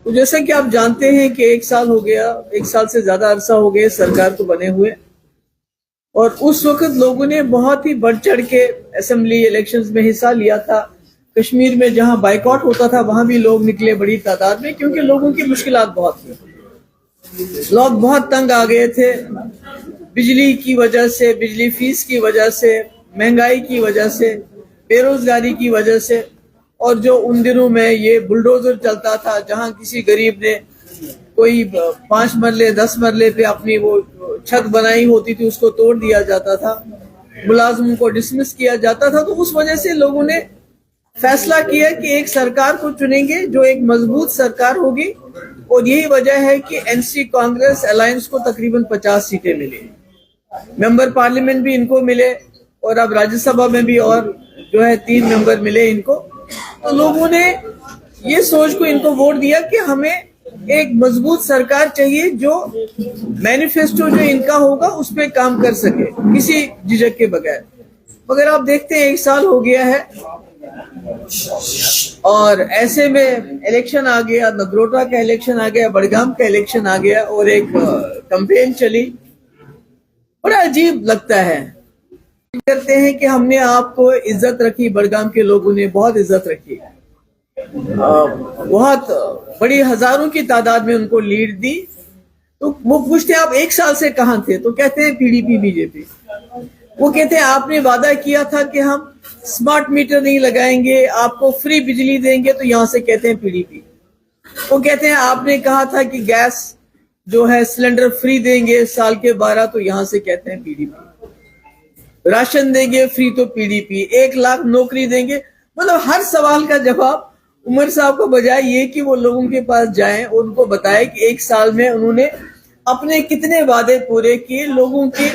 तो जैसा कि आप जानते हैं कि 1 साल हो गया, 1 साल से ज्यादा अरसा हो गया सरकार को बने हुए, और उस वक्त लोगों ने बहुत ही बढ़ चढ़ के असेंबली इलेक्शंस में हिस्सा लिया था। कश्मीर में जहां बाइकआउट होता था वहां भी लोग निकले बड़ी तादाद में, क्योंकि लोगों की मुश्किलात बहुत थी। लोग बहुत तंग आ गए थे, बिजली की वजह से, बिजली फीस की वजह से, महंगाई की वजह से, बेरोजगारी की वजह से। और जो उन दिनों में ये बुलडोजर चलता था, जहां किसी गरीब ने कोई 5 मरले 10 मरले पे अपनी वो छत बनाई होती थी, उसको तोड़ दिया जाता था, मुलाजिमों को डिसमिस किया जाता था। तो उस वजह से लोगों ने फैसला किया कि एक सरकार को चुनेंगे जो एक मजबूत सरकार होगी, और यही वजह है कि एनसी कांग्रेस अलायंस को तकरीबन 50 सीटें मिली। मेंबर पार्लियामेंट भी इनको मिले, और अब राज्यसभा में भी और जो है 3 मेंबर मिले इनको। तो लोगों ने ये सोच को इनको वोट दिया कि हमें एक मजबूत सरकार चाहिए जो मैनिफेस्टो जो इनका होगा उस पर काम कर सके किसी झिझक के बगैर। मगर आप देखते हैं 1 साल हो गया है, और ऐसे में इलेक्शन आ गया, नगरोटा का इलेक्शन आ गया, बड़गाम का इलेक्शन आ गया, और एक कैंपेन चली। बड़ा अजीब लगता है। करते हैं कि हमने आपको इज्जत रखी, बड़गाम के लोगों ने बहुत इज्जत रखी, बहुत बड़ी हजारों की तादाद में उनको लीड दी। तो वो पूछते हैं आप 1 साल से कहां थे, तो कहते हैं पीडीपी बीजेपी। वो कहते हैं आपने वादा किया था कि हम स्मार्ट मीटर नहीं लगाएंगे, आपको फ्री बिजली देंगे, तो यहां से कहते हैं पीडीपी। वो कहते हैं आपने कहा था कि गैस जो है सिलेंडर फ्री देंगे साल के 12, तो यहां से कहते हैं पीडीपी। राशन देंगे फ्री, तो पीडीपी। 1 लाख नौकरी देंगे। मतलब हर सवाल का जवाब उमर साहब को, बजाय ये कि वो लोगों के पास जाएं, उनको बताए कि 1 साल में उन्होंने अपने कितने वादे पूरे किए, लोगों की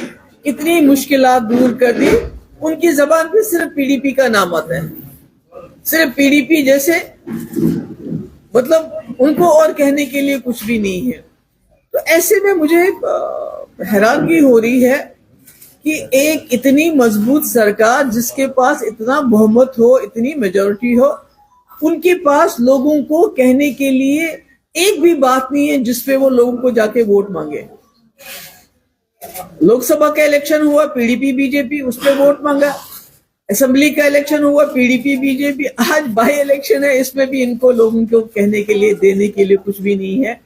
कितनी मुश्किलात दूर कर दी। उनकी जबान पे सिर्फ पीडीपी का नाम आता है, सिर्फ पीडीपी जैसे, मतलब उनको और कहने के लिए कुछ भी नहीं है। तो ऐसे में मुझे हैरानगी हो रही है कि एक इतनी मजबूत सरकार जिसके पास इतना बहुमत हो, इतनी मेजॉरिटी हो, उनके पास लोगों को कहने के लिए एक भी बात नहीं है जिसपे वो लोगों को जाके वोट मांगे। लोकसभा का इलेक्शन हुआ, पीडीपी बीजेपी, उस पर वोट मांगा। असेंबली का इलेक्शन हुआ, पीडीपी बीजेपी। आज बाई इलेक्शन है, इसमें भी इनको लोगों को कहने के लिए, देने के लिए कुछ भी नहीं है।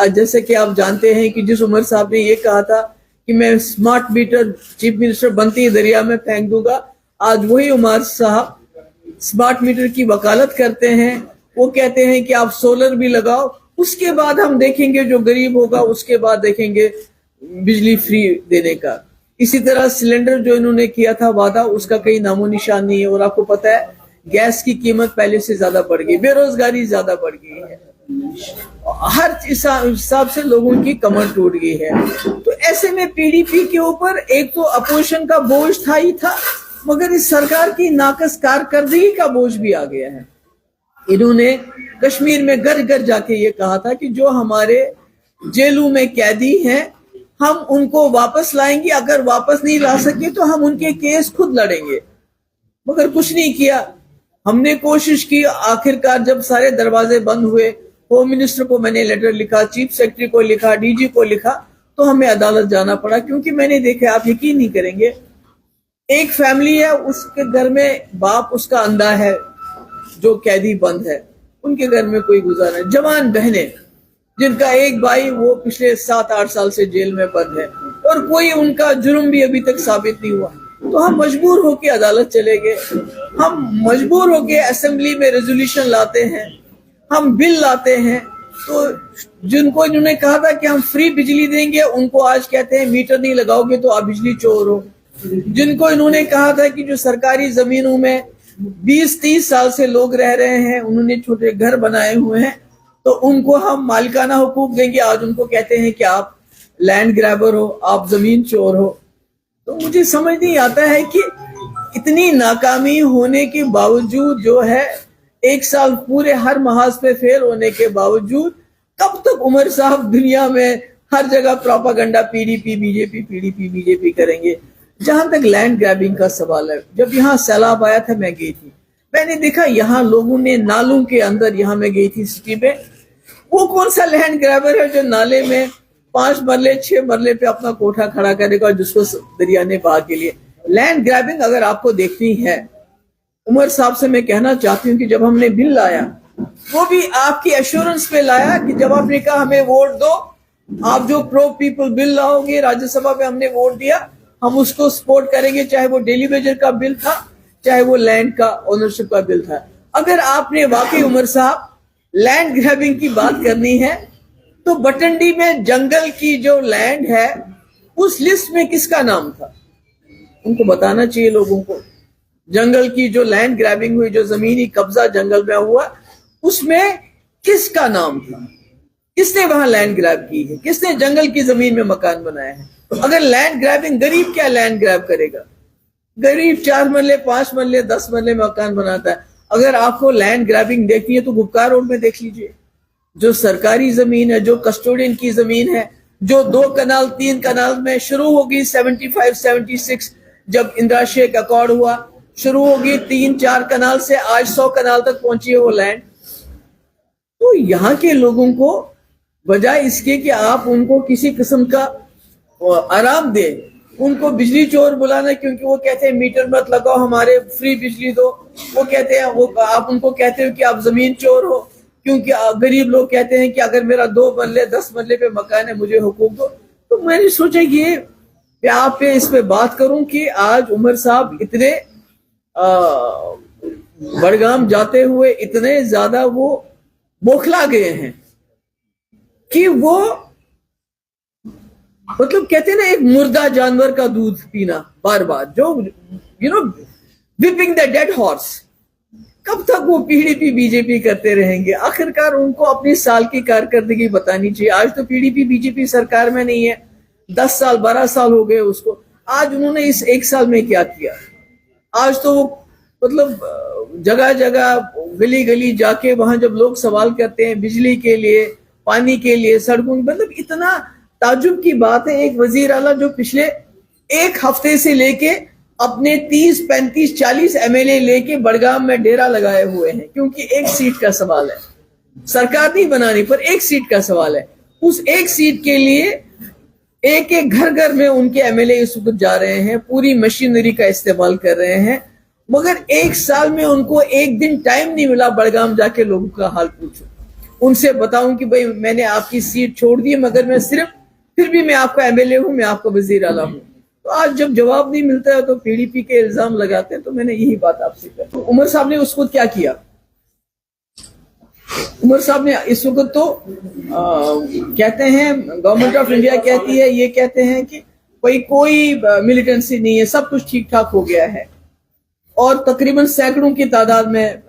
जैसे कि आप जानते हैं कि जिस उमर साहब ने ये कहा था कि मैं स्मार्ट मीटर चीफ मिनिस्टर बनते ही दरिया में फेंक दूंगा, आज वही उमर साहब स्मार्ट मीटर की वकालत करते हैं। वो कहते हैं कि आप सोलर भी लगाओ, उसके बाद हम देखेंगे जो गरीब होगा, उसके बाद देखेंगे बिजली फ्री देने का। इसी तरह सिलेंडर जो इन्होंने किया था वादा, उसका कहीं नामो निशान नहीं है। और आपको पता है गैस की कीमत पहले से ज्यादा बढ़ गई, बेरोजगारी ज्यादा बढ़ गई है, हर हिसाब से लोगों की कमर टूट गई है। तो ऐसे में पीडीपी के ऊपर एक तो अपोजिशन का बोझ था ही था, मगर इस सरकार की नाकस कारकर्दगी का बोझ भी आ गया है। इन्होंने कश्मीर में घर घर जाके ये कहा था कि जो हमारे जेलों में कैदी हैं हम उनको वापस लाएंगे, अगर वापस नहीं ला सके तो हम उनके केस खुद लड़ेंगे। मगर कुछ नहीं किया। हमने कोशिश की, आखिरकार जब सारे दरवाजे बंद हुए, होम मिनिस्टर को मैंने लेटर लिखा, चीफ सेक्रेटरी को लिखा, डीजी को लिखा, तो हमें अदालत जाना पड़ा। क्योंकि मैंने देखा, आप यकीन नहीं करेंगे, एक फैमिली है, उसके घर में बाप उसका अंधा है जो कैदी बंद है, उनके घर में कोई गुजारा है। जवान बहनें जिनका एक भाई वो पिछले 7-8 साल से जेल में बंद है, और कोई उनका जुर्म भी अभी तक साबित नहीं हुआ। तो हम मजबूर होके अदालत चले गए, हम मजबूर होके असेंबली में रेजोल्यूशन लाते हैं, हम बिल लाते हैं। तो जिनको इन्होंने कहा था कि हम फ्री बिजली देंगे, उनको आज कहते हैं मीटर नहीं लगाओगे तो आप बिजली चोर हो। जिनको इन्होंने कहा था कि जो सरकारी जमीनों में 20-30 साल से लोग रह रहे हैं, उन्होंने छोटे घर बनाए हुए हैं, तो उनको हम मालिकाना हुकूक देंगे, आज उनको कहते हैं कि आप लैंड ग्रैबर हो, आप जमीन चोर हो। तो मुझे समझ नहीं आता है कि इतनी नाकामी होने के बावजूद जो है, 1 साल पूरे हर महाज पे फेल होने के बावजूद, कब तक उमर साहब दुनिया में हर जगह प्रोपागंडा पीडीपी बीजेपी करेंगे। जहां तक लैंड ग्रैबिंग का सवाल है, जब यहाँ सैलाब आया था मैं गई थी, मैंने देखा यहाँ लोगों ने नालों के अंदर, यहाँ मैं गई थी सिटी में, वो कौन सा लैंड ग्रैबर है जो नाले में 5 मरले 6 मरले पे अपना कोठा खड़ा करेगा जिसको दरिया ने बहा के लिए? लैंड ग्रैबिंग अगर आपको देखनी है, उमर साहब से मैं कहना चाहती हूँ कि जब हमने बिल लाया वो भी आपकी एश्योरेंस पे लाया कि जब आपने कहा हमें वोट दो, आप जो प्रो पीपल बिल लाओगे, राज्यसभा में हमने वोट दिया, हम उसको सपोर्ट करेंगे, चाहे वो डेली वेजर का बिल था, चाहे वो लैंड का ओनरशिप का बिल था। अगर आपने वाकई उमर साहब लैंड ग्रैबिंग की बात करनी है तो बटंडी में जंगल की जो लैंड है उस लिस्ट में किसका नाम था? उनको बताना चाहिए लोगों को। जंगल की जो लैंड ग्रैबिंग हुई, जो जमीनी कब्जा जंगल में हुआ, उसमें किसका नाम था? किसने वहां लैंड ग्रैब की है? किसने जंगल की जमीन में मकान बनाया है? अगर लैंड ग्रैबिंग, गरीब क्या लैंड ग्रैब करेगा? गरीब 4 मरले 5 मरले 10 मरले मकान बनाता है। अगर आपको लैंड ग्रैबिंग देखनी है तो गुपकार रोड में देख लीजिए, जो सरकारी जमीन है, जो कस्टोडियन की जमीन है, जो 2 कनाल 3 कनाल में शुरू होगी 75-76 जब इंदिरा शेख अकॉर्ड हुआ, शुरू होगी 3-4 कनाल से आज 100 कनाल तक पहुंची है वो लैंड। तो यहाँ के लोगों को बजाय इसके कि आप उनको किसी किस्म का आराम दें, उनको बिजली चोर बुलाना, क्योंकि वो कहते हैं मीटर मत लगाओ, हमारे फ्री बिजली दो, वो कहते हैं, वो आप उनको कहते हो कि आप जमीन चोर हो, क्योंकि गरीब लोग कहते हैं कि अगर मेरा 2 मरले 10 मरले पे मकान है मुझे हुकूक दो। तो मैंने सोचा कि आप पे इस पे बात करूं कि आज उमर साहब इतने बड़गाम जाते हुए इतने ज्यादा वो बौखला गए हैं कि वो मतलब कहते हैं ना, एक मुर्दा जानवर का दूध पीना बार बार, जो विपिंग द डेड हॉर्स। कब तक वो पीडीपी बीजेपी करते रहेंगे? आखिरकार उनको अपनी साल की कारकर्दगी बतानी चाहिए। आज तो पीडीपी बीजेपी सरकार में नहीं है, 10 साल 12 साल हो गए उसको। आज उन्होंने इस 1 साल में क्या किया? आज तो मतलब जगह जगह गली गली जाके वहां जब लोग सवाल करते हैं बिजली के लिए, पानी के लिए, सड़कों, मतलब इतना ताजुब की बात है। एक वजीर आला जो पिछले 1 हफ्ते से लेके अपने 30, 35, 40 एमएलए लेके बड़गाम में डेरा लगाए हुए हैं, क्योंकि 1 सीट का सवाल है, सरकार नहीं बनानी पर 1 सीट का सवाल है। उस 1 सीट के लिए एक घर घर में उनके एमएलए इस वक्त जा रहे हैं, पूरी मशीनरी का इस्तेमाल कर रहे हैं, मगर 1 साल में उनको 1 दिन टाइम नहीं मिला बड़गाम जाके लोगों का हाल पूछो, उनसे बताऊं कि भाई मैंने आपकी सीट छोड़ दी, मगर मैं फिर भी मैं आपका एमएलए हूं, मैं आपका वजीर आला हूं। तो आज जब जवाब नहीं मिलता है तो पीडीपी के इल्जाम लगाते हैं। तो मैंने यही बात आपसे कही। तो उमर साहब ने उसको क्या किया? उमर साहब ने इस वक्त तो कहते हैं, गवर्नमेंट ऑफ इंडिया कहती है, ये कहते हैं कि भाई कोई मिलिटेंसी नहीं है, सब कुछ ठीक ठाक हो गया है, और तकरीबन सैकड़ों की तादाद में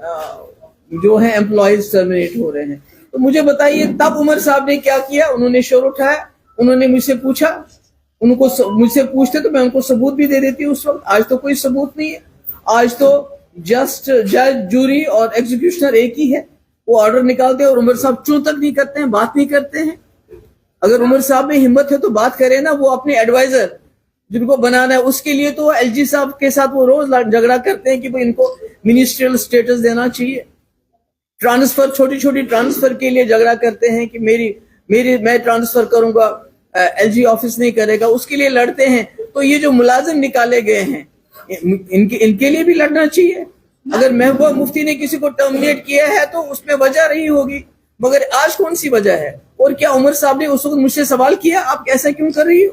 जो है एम्प्लॉयज टर्मिनेट हो रहे हैं। तो मुझे बताइए तब उमर साहब ने क्या किया? उन्होंने शोर उठाया, उन्होंने मुझसे पूछा, उनको मुझसे पूछते तो मैं उनको सबूत भी दे देती उस वक्त। आज तो कोई सबूत नहीं है, आज तो जस्ट जज, जूरी और एग्जीक्यूशनर एक ही है, वो ऑर्डर निकालते हैं और उमर साहब चूं तक नहीं करते हैं, बात नहीं करते हैं। अगर उमर साहब में हिम्मत है तो बात करें ना, वो अपने एडवाइजर जिनको बनाना है उसके लिए तो एलजी साहब के साथ वो रोज झगड़ा करते हैं कि भाई इनको मिनिस्ट्रियल स्टेटस देना चाहिए। ट्रांसफर, छोटी छोटी ट्रांसफर के लिए झगड़ा करते हैं कि मैं ट्रांसफर करूंगा, एलजी ऑफिस नहीं करेगा, उसके लिए लड़ते हैं। तो ये जो मुलाजिम निकाले गए हैं इनके लिए भी लड़ना चाहिए। अगर महबूबा मुफ्ती ने किसी को टर्मिनेट किया है तो उसमें वजह रही होगी, मगर आज कौन सी वजह है? और क्या उमर साहब ने उस वक्त मुझसे सवाल किया आप ऐसा क्यों कर रही हो?